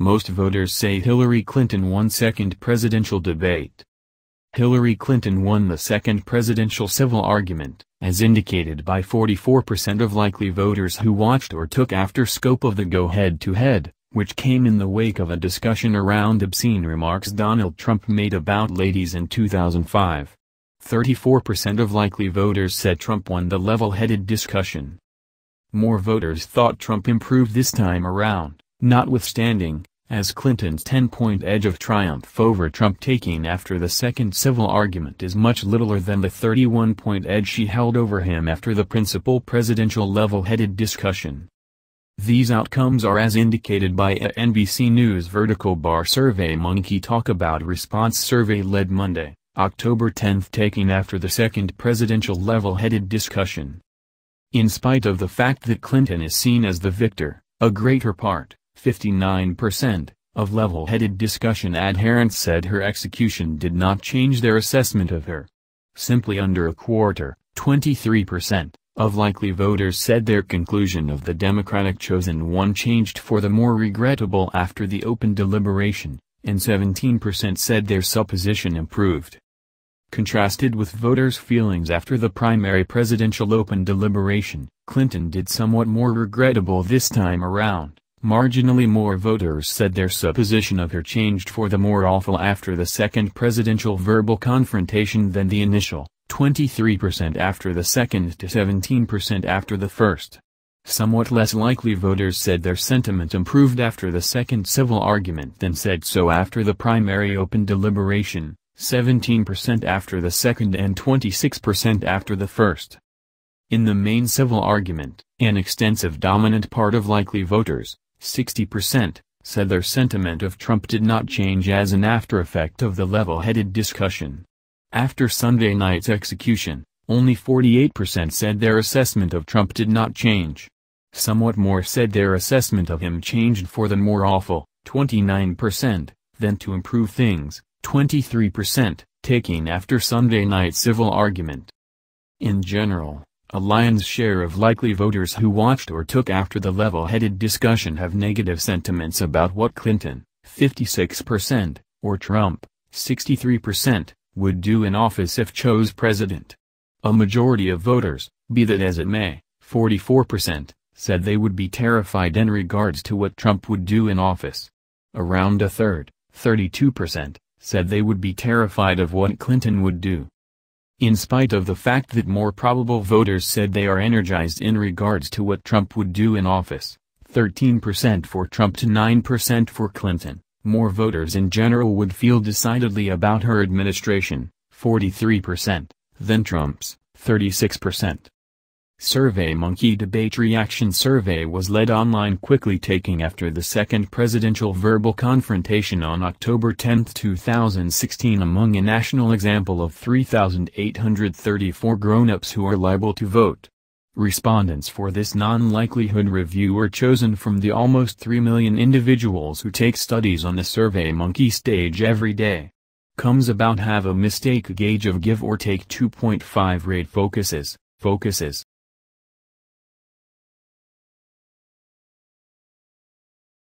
Most voters say Hillary Clinton won second presidential debate. Hillary Clinton won the second presidential civil argument, as indicated by 44% of likely voters who watched or took after scope of the go-head-to-head, which came in the wake of a discussion around obscene remarks Donald Trump made about ladies in 2005. 34% of likely voters said Trump won the level-headed discussion. More voters thought Trump improved this time around, notwithstanding, as Clinton's 10-point edge of triumph over Trump taking after the second civil argument is much littler than the 31-point edge she held over him after the principal presidential level-headed discussion. These outcomes are as indicated by a NBC News vertical bar SurveyMonkey Talkabout Response survey led Monday, October 10 taking after the second presidential level-headed discussion. In spite of the fact that Clinton is seen as the victor, a greater part, 59%, of level-headed discussion adherents said her execution did not change their assessment of her. Simply under a quarter, 23%, of likely voters said their conclusion of the Democratic chosen one changed for the more regrettable after the open deliberation, and 17% said their supposition improved. Contrasted with voters' feelings after the primary presidential open deliberation, Clinton did somewhat more regrettable this time around. Marginally more voters said their supposition of her changed for the more awful after the second presidential verbal confrontation than the initial, 23% after the second to 17% after the first. Somewhat less likely voters said their sentiment improved after the second civil argument than said so after the primary open deliberation, 17% after the second and 26% after the first. In the main civil argument, an extensive dominant part of likely voters, 60%, said their sentiment of Trump did not change as an aftereffect of the level-headed discussion. After Sunday night's execution, only 48% said their assessment of Trump did not change. Somewhat more said their assessment of him changed for the more awful, 29%, than to improve things, 23%, taking after Sunday night's civil argument. In general, a lion's share of likely voters who watched or took after the level-headed discussion have negative sentiments about what Clinton, 56%, or Trump, 63%, would do in office if chose president. A majority of voters, be that as it may, 44%, said they would be terrified in regards to what Trump would do in office. Around a third, 32%, said they would be terrified of what Clinton would do. In spite of the fact that more probable voters said they are energized in regards to what Trump would do in office, 13% for Trump to 9% for Clinton, more voters in general would feel decidedly about her administration, 43%, than Trump's, 36%. SurveyMonkey Debate Reaction Survey was led online quickly taking after the second presidential verbal confrontation on October 10, 2016 among a national example of 3,834 grown-ups who are liable to vote. Respondents for this non-likelihood review were chosen from the almost 3 million individuals who take studies on the SurveyMonkey stage every day. Comes about have a mistake gauge of give or take 2.5 rate focuses.